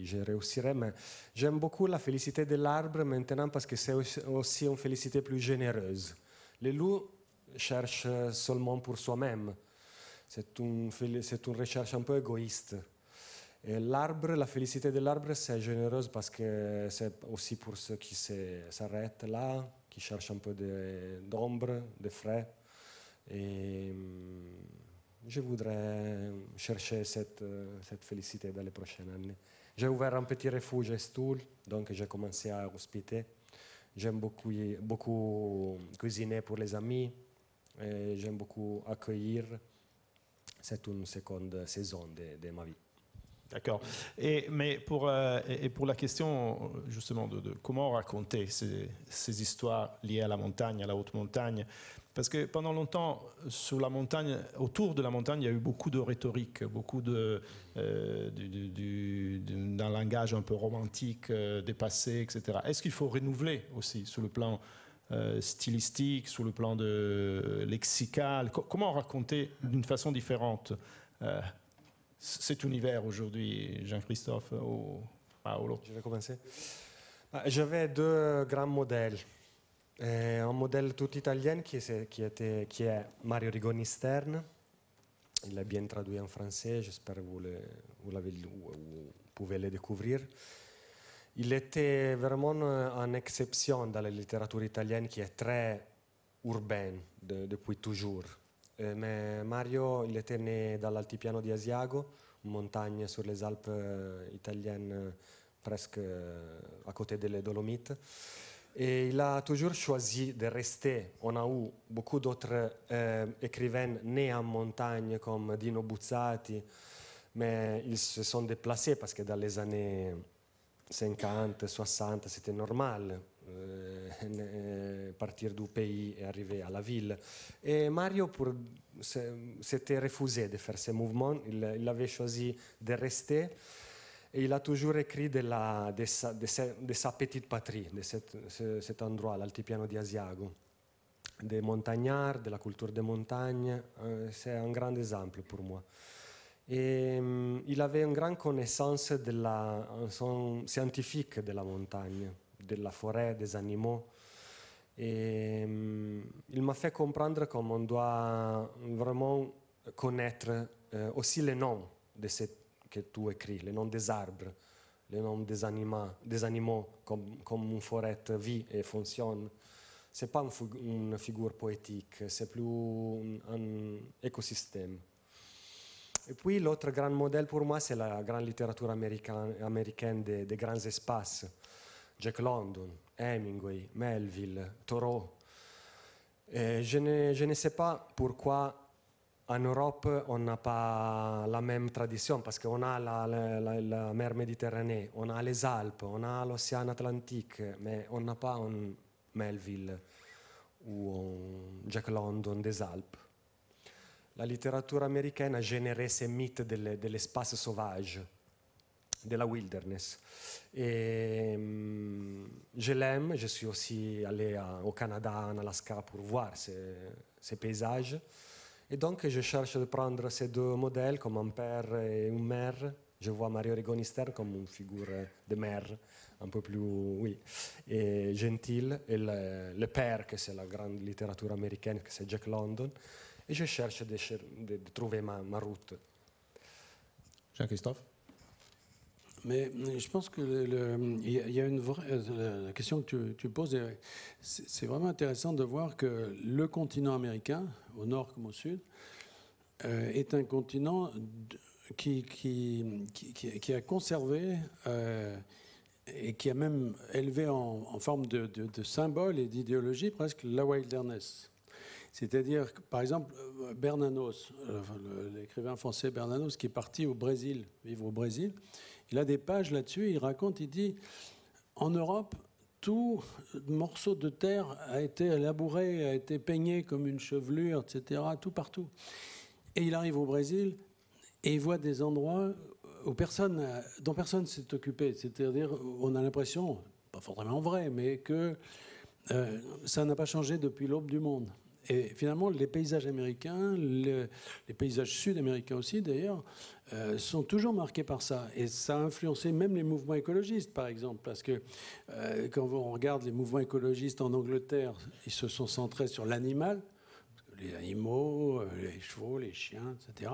je réussirai, mais j'aime beaucoup la félicité de l'arbre maintenant parce que c'est aussi une félicité plus généreuse. Le loup cherche seulement pour soi-même. C'est une recherche un peu égoïste. Et l'arbre, la félicité de l'arbre, c'est généreuse parce que c'est aussi pour ceux qui s'arrêtent là, qui cherchent un peu d'ombre, de frais. Et je voudrais chercher cette félicité dans les prochaines années. J'ai ouvert un petit refuge à Stoul, donc j'ai commencé à hospiter. J'aime beaucoup cuisiner pour les amis, et j'aime beaucoup accueillir. C'est une seconde saison de ma vie. D'accord. Mais pour la question justement de comment raconter ces histoires liées à la montagne, à la haute montagne, parce que pendant longtemps, sur la montagne, autour de la montagne, il y a eu beaucoup de rhétorique, beaucoup d'un langage un peu romantique, dépassé, etc. Est-ce qu'il faut renouveler aussi sur le plan stylistique, sur le plan lexical? Comment raconter d'une façon différente cet univers aujourd'hui, Jean-Christophe ou Paolo? Je vais commencer. J'avais deux grands modèles. Un modèle tout italien qui est Mario Rigoni Stern. Il est bien traduit en français, j'espère que vous pouvez le découvrir. Il était vraiment une exception dans la littérature italienne qui est très urbaine depuis toujours. Mais Mario, il était né dans l'altipiano di Asiago, une montagne sur les Alpes italiennes, presque à côté des Dolomites. Et il a toujours choisi de rester. On a eu beaucoup d'autres écrivains nés en montagne comme Dino Buzzati, mais ils se sont déplacés parce que dans les années 50, 60, c'était normal partir du pays et arriver à la ville. Et Mario s'était refusé de faire ce mouvement. Il avait choisi de rester. Et il a toujours écrit de sa petite patrie, de cet endroit, l'altipiano di Asiago, des montagnards, de la culture des montagnes. C'est un grand exemple pour moi. Et il avait une grande connaissance scientifique de la montagne, de la forêt, des animaux. Et il m'a fait comprendre comment on doit vraiment connaître aussi les noms de cette que tu écris, les noms des arbres, les noms des animaux comme une forêt vit et fonctionne. Ce n'est pas une figure poétique, c'est plus un écosystème. Et puis l'autre grand modèle pour moi, c'est la grande littérature américaine des grands espaces. Jack London, Hemingway, Melville, Thoreau. Et je ne sais pas pourquoi en Europe, on n'a pas la même tradition parce qu'on a la mer Méditerranée, on a les Alpes, on a l'océan Atlantique, mais on n'a pas un Melville ou un Jack London des Alpes. La littérature américaine a généré ces mythes de l'espace sauvage, de la wilderness. Et je l'aime, je suis aussi allé au Canada, en Alaska pour voir ces paysages. Et donc, je cherche de prendre ces deux modèles comme un père et une mère. Je vois Mario Rigoni Stern comme une figure de mère, un peu plus et gentile. Et le père, que c'est la grande littérature américaine, que c'est Jack London. Et je cherche de trouver ma route. Jean-Christophe? Mais je pense que il y a la question que tu poses, c'est vraiment intéressant de voir que le continent américain, au nord comme au sud, est un continent qui a conservé et qui a même élevé en forme de symbole et d'idéologie presque la wilderness. C'est-à-dire, par exemple, Bernanos, l'écrivain français Bernanos, qui est parti au Brésil, vivre au Brésil, il a des pages là-dessus, il raconte, il dit, en Europe, tout morceau de terre a été labouré, a été peigné comme une chevelure, etc., tout partout. Et il arrive au Brésil et il voit des endroits dont personne ne s'est occupé. C'est-à-dire, on a l'impression, pas forcément vrai, mais que ça n'a pas changé depuis l'aube du monde. Et finalement, les paysages américains, les paysages sud-américains aussi d'ailleurs, sont toujours marqués par ça. Et ça a influencé même les mouvements écologistes, par exemple, parce que quand on regarde les mouvements écologistes en Angleterre, ils se sont centrés sur l'animal, les animaux, les chevaux, les chiens, etc.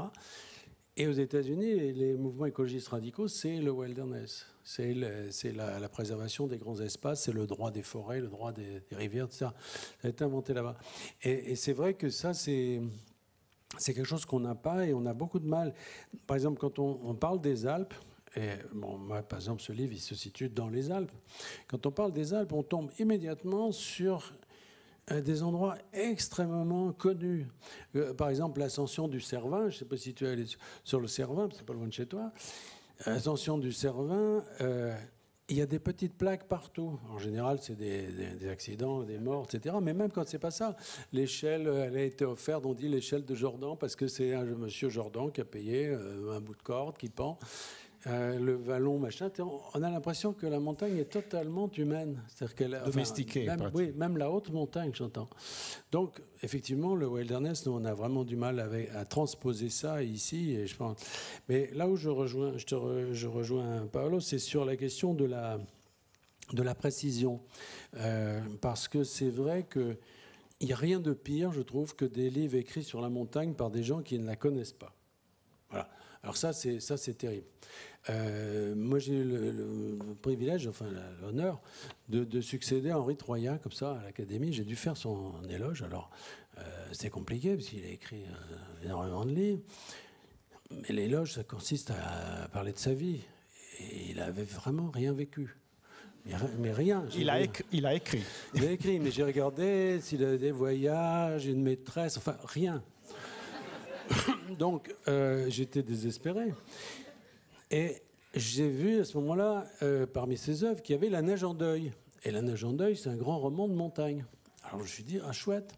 Et aux États-Unis, les mouvements écologistes radicaux, c'est le wilderness. C'est la préservation des grands espaces, c'est le droit des forêts, le droit des rivières, tout ça. Ça a été inventé là-bas. Et c'est vrai que ça, c'est c'est quelque chose qu'on n'a pas et on a beaucoup de mal. Par exemple, quand on parle des Alpes, et bon, moi, par exemple, ce livre, il se situe dans les Alpes. Quand on parle des Alpes, on tombe immédiatement sur des endroits extrêmement connus. Par exemple, l'ascension du Cervin. Je ne sais pas si tu es allé sur le Cervin, c'est pas loin de chez toi. L'ascension du Cervin, il y a des petites plaques partout. En général, c'est des accidents, des morts, etc. Mais même quand c'est pas ça, l'échelle, elle a été offerte, on dit l'échelle de Jordan, parce que c'est un monsieur Jordan qui a payé un bout de corde qui pend. Le vallon, machin. On a l'impression que la montagne est totalement humaine. C'est-à-dire qu'elle, domestiquée. Même, oui, même la haute montagne, j'entends. Donc, effectivement, le wilderness, nous, on a vraiment du mal à transposer ça ici. Et je pense. Mais là où je rejoins Paolo, c'est sur la question de la précision. Parce que c'est vrai que il n'y a rien de pire, je trouve, que des livres écrits sur la montagne par des gens qui ne la connaissent pas. Voilà. Alors ça, c'est terrible. Moi, j'ai eu le privilège, enfin l'honneur, de succéder à Henri Troyen, comme ça, à l'Académie. J'ai dû faire son éloge. Alors, c'est compliqué, parce qu'il a écrit énormément de livres. Mais l'éloge, ça consiste à parler de sa vie. Et il avait vraiment rien vécu. Mais rien. Il a écrit. Il a écrit, mais j'ai regardé s'il avait des voyages, une maîtresse, enfin, rien. Donc, j'étais désespéré. Et j'ai vu à ce moment-là, parmi ses œuvres, qu'il y avait La Neige en deuil. Et La Neige en deuil, c'est un grand roman de montagne. Alors je me suis dit, ah chouette.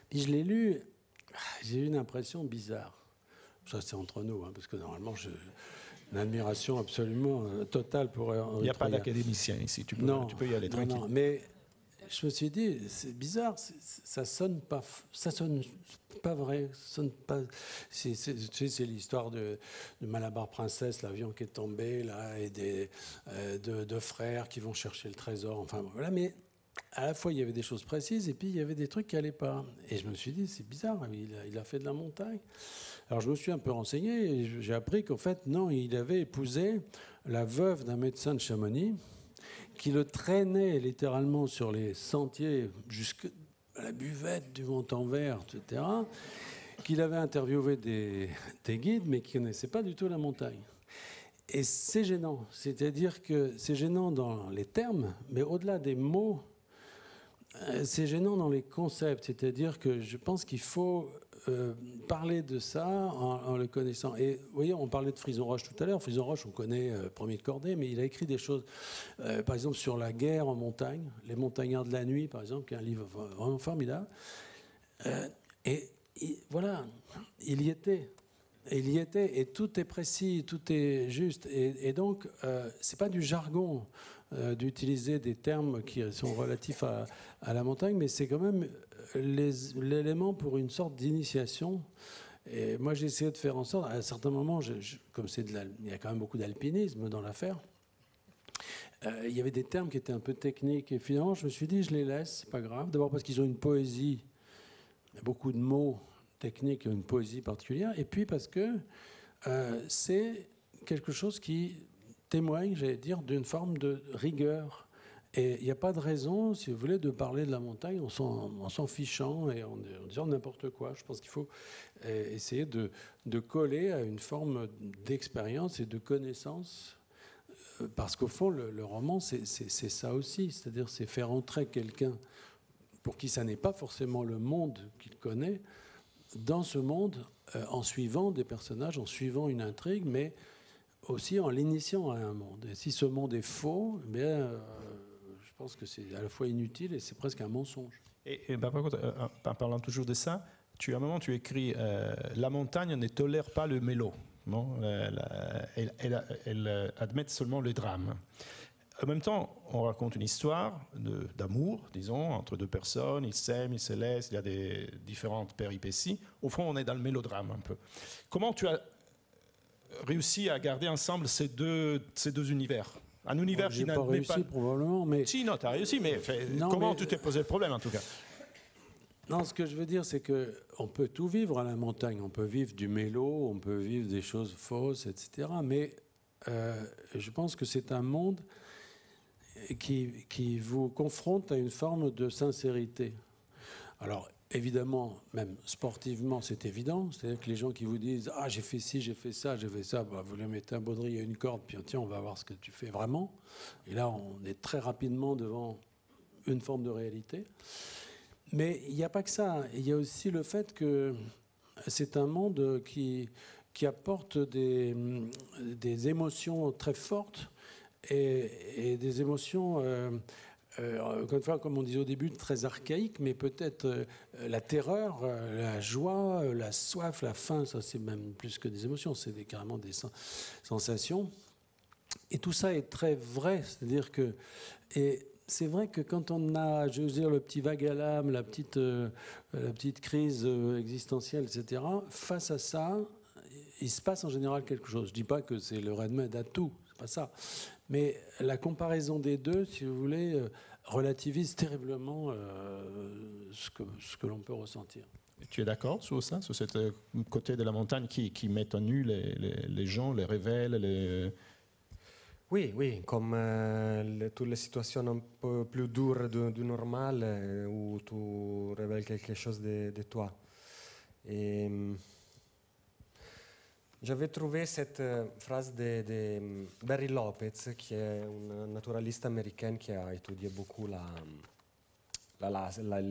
Puis je l'ai lu, j'ai eu une impression bizarre. Ça, c'est entre nous, hein, parce que normalement, j'ai une admiration absolument totale pour Henri Troyen. Il n'y a pas d'académicien ici, tu peux y aller tranquille. Non, mais je me suis dit, c'est bizarre, ça sonne pas vrai, c'est l'histoire de Malabar Princess, l'avion qui est tombé là, et de frères qui vont chercher le trésor. Enfin voilà, mais à la fois il y avait des choses précises et puis il y avait des trucs qui allaient pas. Et je me suis dit, c'est bizarre, il a fait de la montagne. Alors je me suis un peu renseigné et j'ai appris qu'en fait non, il avait épousé la veuve d'un médecin de Chamonix, qui le traînait littéralement sur les sentiers jusqu'à la buvette du Mont-en-Vert, etc., qu'il avait interviewé des guides, mais qui ne connaissaient pas du tout la montagne. Et c'est gênant. C'est-à-dire que c'est gênant dans les termes, mais au-delà des mots, c'est gênant dans les concepts. C'est-à-dire que je pense qu'il faut parler de ça en le connaissant. Et vous voyez, on parlait de Frison Roche tout à l'heure. Frison Roche, on connaît Premier de Cordée, mais il a écrit des choses, par exemple, sur la guerre en montagne, Les Montagnards de la nuit, par exemple, qui est un livre vraiment formidable. Voilà, il y était. Et tout est précis, tout est juste. Et donc, c'est pas du jargon d'utiliser des termes qui sont relatifs à la montagne, mais c'est quand même l'élément pour une sorte d'initiation. Et moi, j'ai essayé de faire en sorte, à un certain moment, comme il y a quand même beaucoup d'alpinisme dans l'affaire, il y avait des termes qui étaient un peu techniques. Et finalement, je me suis dit, je les laisse, c'est pas grave. D'abord parce qu'ils ont une poésie, il y a beaucoup de mots techniques, une poésie particulière. Et puis parce que c'est quelque chose qui témoigne, j'allais dire, d'une forme de rigueur. Et il n'y a pas de raison, si vous voulez, de parler de la montagne en s'en fichant et en disant n'importe quoi. Je pense qu'il faut essayer de coller à une forme d'expérience et de connaissance. Parce qu'au fond, le roman, c'est ça aussi. C'est-à-dire, c'est faire entrer quelqu'un pour qui ça n'est pas forcément le monde qu'il connaît, dans ce monde, en suivant des personnages, en suivant une intrigue, mais aussi en l'initiant à un monde. Et si ce monde est faux, eh bien, je pense que c'est à la fois inutile et c'est presque un mensonge. Et par contre, en parlant toujours de ça, à un moment tu écris la montagne ne tolère pas le mélo. Non, elle admet seulement le drame. En même temps, on raconte une histoire d'amour, disons, entre deux personnes, ils s'aiment, ils se laissent, il y a des différentes péripéties. Au fond, on est dans le mélodrame un peu. Comment tu as réussi à garder ensemble ces deux univers? Un univers qui n'admet pas... J'ai pas réussi, probablement, mais... Si, non, tu as réussi, mais comment tu t'es posé le problème, en tout cas? Non, ce que je veux dire, c'est qu'on peut tout vivre à la montagne. On peut vivre du mélo, on peut vivre des choses fausses, etc. Mais je pense que c'est un monde qui vous confronte à une forme de sincérité. Alors, évidemment, même sportivement, c'est évident. C'est-à-dire que les gens qui vous disent « Ah, j'ai fait ci, j'ai fait ça, bah, vous leur mettez un baudrier et une corde, puis tiens, on va voir ce que tu fais vraiment. » Et là, on est très rapidement devant une forme de réalité. Mais il n'y a pas que ça. Il y a aussi le fait que c'est un monde qui apporte des émotions très fortes et des émotions, encore une fois, comme on disait au début, très archaïques, mais peut-être la terreur, la joie, la soif, la faim, ça c'est même plus que des émotions, c'est carrément des sensations. Et tout ça est très vrai, c'est-à-dire que... Et c'est vrai que quand on a, je veux dire, le petit vague à l'âme, la petite crise existentielle, etc., face à ça, il se passe en général quelque chose. Je ne dis pas que c'est le remède à tout, c'est pas ça. Mais la comparaison des deux, si vous voulez, relativise terriblement ce que l'on peut ressentir. Et tu es d'accord sur ça, sur ce côté de la montagne qui met en nu les gens, les révèle Oui, oui, comme toutes les situations un peu plus dures du normal où tu révèles quelque chose de toi. Et j'avais trouvé cette phrase de Barry Lopez, qui est un naturaliste américain qui a étudié beaucoup les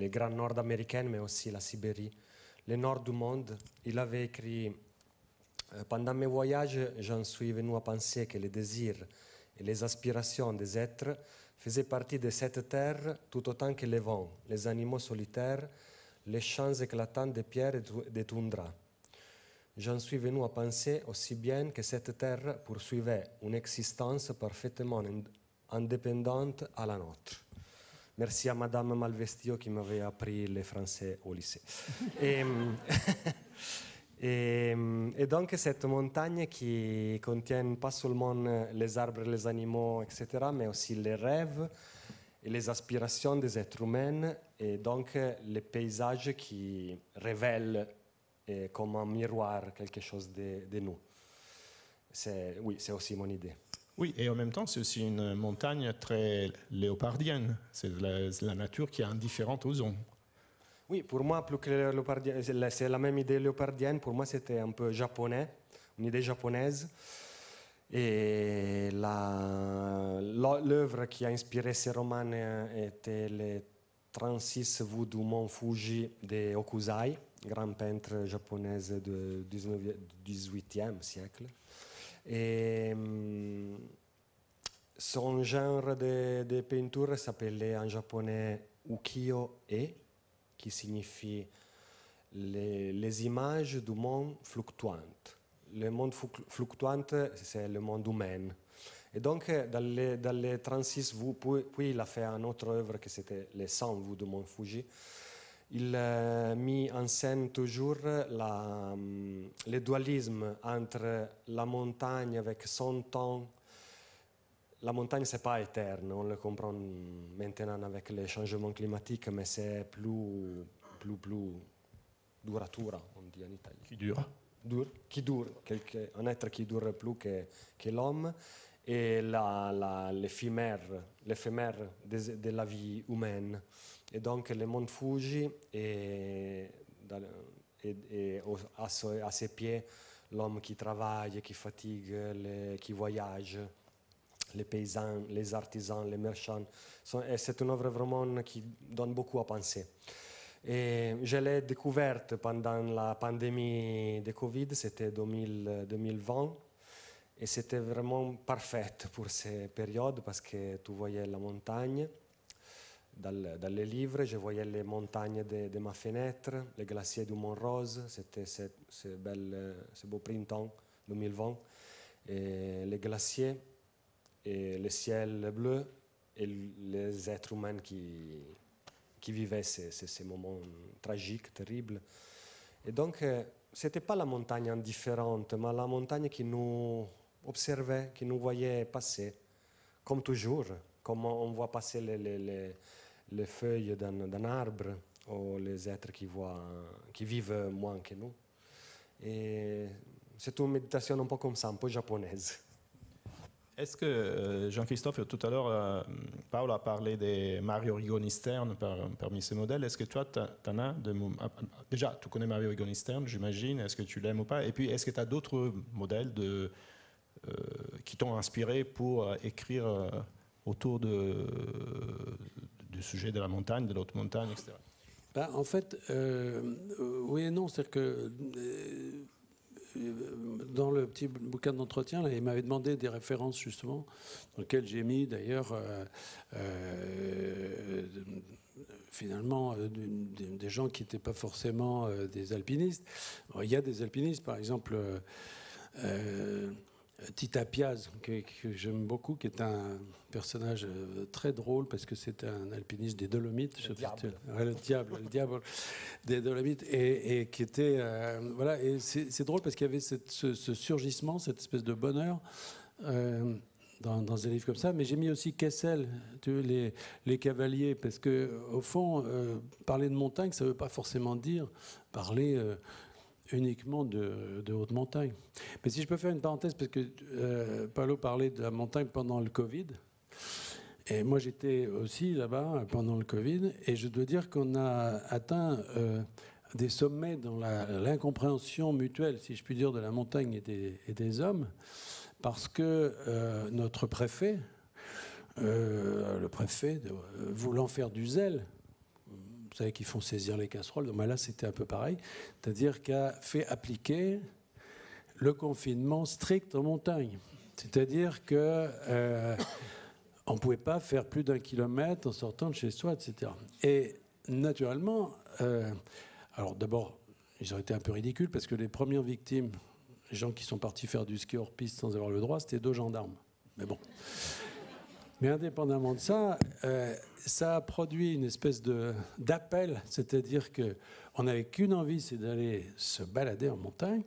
grands nord américains, mais aussi la Sibérie, le nord du monde. Il avait écrit pendant mes voyages, j'en suis venu à penser que les désirs et les aspirations des êtres faisaient partie de cette terre tout autant que les vents, les animaux solitaires, les champs éclatants de pierres et de toundra. J'en suis venu à penser aussi bien que cette terre poursuivait une existence parfaitement indépendante à la nôtre. Merci à Madame Malvestio qui m'avait appris le français au lycée. Et donc cette montagne qui contient pas seulement les arbres, les animaux, etc., mais aussi les rêves et les aspirations des êtres humains, et donc les paysages qui révèlent comme un miroir quelque chose de nous. Oui, c'est aussi mon idée. Oui, et en même temps, c'est aussi une montagne très léopardienne. C'est la nature qui est indifférente aux hommes. Oui, pour moi, plus que léopardienne, c'est la même idée léopardienne. Pour moi, c'était un peu japonais, une idée japonaise. Et l'œuvre qui a inspiré ces romans était les 36 vues du mont Fuji de Hokusai, grand peintre japonaise du 18e siècle. Et son genre de peinture s'appelait en japonais ukiyo-e, qui signifie les images du monde fluctuantes. Le monde fluctuante, c'est le monde humain. Et donc, dans les 36 vues, puis il a fait une autre œuvre qui c'était les 100 vues du mont Fuji. Il a mis en scène toujours le dualisme entre la montagne avec son temps. La montagne, ce n'est pas éterne, on le comprend maintenant avec les changements climatiques, mais c'est plus duratura, on dit en italien. Qui dure. Qui dure, un être qui dure plus que l'homme, et l'éphémère de la vie humaine. Et donc le mont Fuji à ses pieds, l'homme qui travaille, qui fatigue, qui voyage, les paysans, les artisans, les marchands. C'est une œuvre vraiment qui donne beaucoup à penser. Et je l'ai découverte pendant la pandémie de Covid, c'était 2020, et c'était vraiment parfait pour ces périodes parce que tu voyais la montagne. Dans les livres, je voyais les montagnes de ma fenêtre, les glaciers du Mont Rose, c'était ce beau printemps 2020, et les glaciers, et le ciel bleu, et les êtres humains qui vivaient ces moments tragiques, terribles. Et donc, ce n'était pas la montagne indifférente, mais la montagne qui nous observait, qui nous voyait passer, comme toujours, comme on voit passer les feuilles d'un arbre, ou les êtres qui vivent moins que nous. Et c'est une méditation un peu comme ça, un peu japonaise. Est-ce que, Jean-Christophe, tout à l'heure, Paolo a parlé des Mario Rigoni Stern parmi ces modèles. Est-ce que toi, tu en as déjà, tu connais Mario Rigoni Stern, j'imagine. Est-ce que tu l'aimes ou pas? Et puis, est-ce que tu as d'autres modèles qui t'ont inspiré pour écrire autour du sujet de la montagne, de l'haute montagne, etc.? Ben, en fait, oui et non. C'est-à-dire que dans le petit bouquin d'entretien, il m'avait demandé des références, justement, dans lesquelles j'ai mis, d'ailleurs, finalement, des gens qui n'étaient pas forcément des alpinistes. Alors, il y a des alpinistes, par exemple, Tita Piaz, que j'aime beaucoup, qui est un personnage très drôle parce que c'était un alpiniste des Dolomites. Le diable des Dolomites, et qui était voilà. Et c'est drôle parce qu'il y avait ce surgissement, cette espèce de bonheur dans un livre comme ça. Mais j'ai mis aussi Kessel, les cavaliers, parce que au fond, parler de montagne, ça ne veut pas forcément dire parler uniquement de haute montagne. Mais si je peux faire une parenthèse, parce que Paolo parlait de la montagne pendant le Covid, et moi j'étais aussi là-bas pendant le Covid, et je dois dire qu'on a atteint des sommets dans l'incompréhension mutuelle, si je puis dire, de la montagne et des hommes, parce que notre préfet, le préfet voulant faire du zèle, vous savez qu'ils font saisir les casseroles. Donc là, c'était un peu pareil. C'est-à-dire qu'a fait appliquer le confinement strict en montagne. C'est-à-dire qu'on ne pouvait pas faire plus d'1 kilomètre en sortant de chez soi, etc. Et naturellement, alors d'abord, ils ont été un peu ridicules parce que les premières victimes, les gens qui sont partis faire du ski hors piste sans avoir le droit, c'était 2 gendarmes. Mais bon. Mais indépendamment de ça, ça a produit une espèce d'appel, c'est-à-dire qu'on n'avait qu'une envie, c'est d'aller se balader en montagne.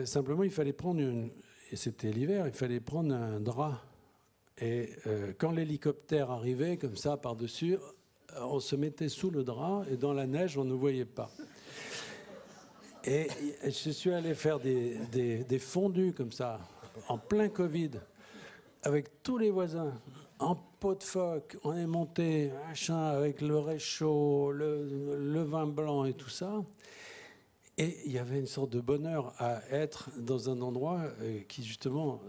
Simplement, il fallait prendre et c'était l'hiver, il fallait prendre un drap. Et quand l'hélicoptère arrivait, comme ça, par-dessus, on se mettait sous le drap, et dans la neige, on ne voyait pas. Et je suis allé faire des fondus comme ça, en plein Covid, avec tous les voisins, en pot de phoque. On est monté, machin, avec le réchaud, le vin blanc et tout ça. Et il y avait une sorte de bonheur à être dans un endroit qui, justement,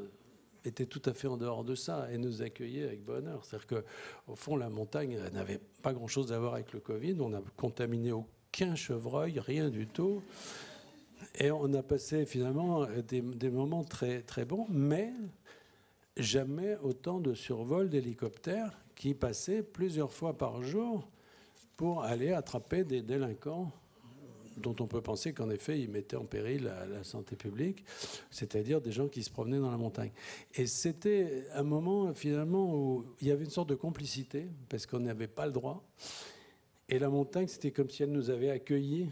était tout à fait en dehors de ça et nous accueillait avec bonheur. C'est-à-dire qu'au fond, la montagne n'avait pas grand-chose à voir avec le Covid. On n'a contaminé aucun chevreuil, rien du tout. Et on a passé, finalement, des moments très, très bons, mais jamais autant de survols d'hélicoptères qui passaient plusieurs fois par jour pour aller attraper des délinquants dont on peut penser qu'en effet, ils mettaient en péril la santé publique, c'est-à-dire des gens qui se promenaient dans la montagne. Et c'était un moment, finalement, où il y avait une sorte de complicité, parce qu'on n'avait pas le droit. Et la montagne, c'était comme si elle nous avait accueillis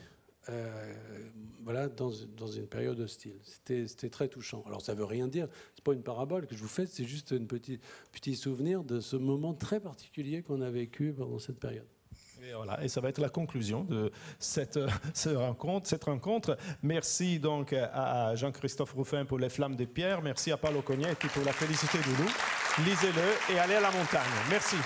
voilà, dans une période hostile. C'était très touchant. Alors ça ne veut rien dire, c'est pas une parabole que je vous fais, c'est juste un petit souvenir de ce moment très particulier qu'on a vécu pendant cette période. Et voilà, et ça va être la conclusion de cette rencontre. Merci donc à Jean-Christophe Rufin pour Les Flammes des Pierres. Merci à Paolo Cognetti pour la félicité de nous. Lisez-le et allez à la montagne. Merci.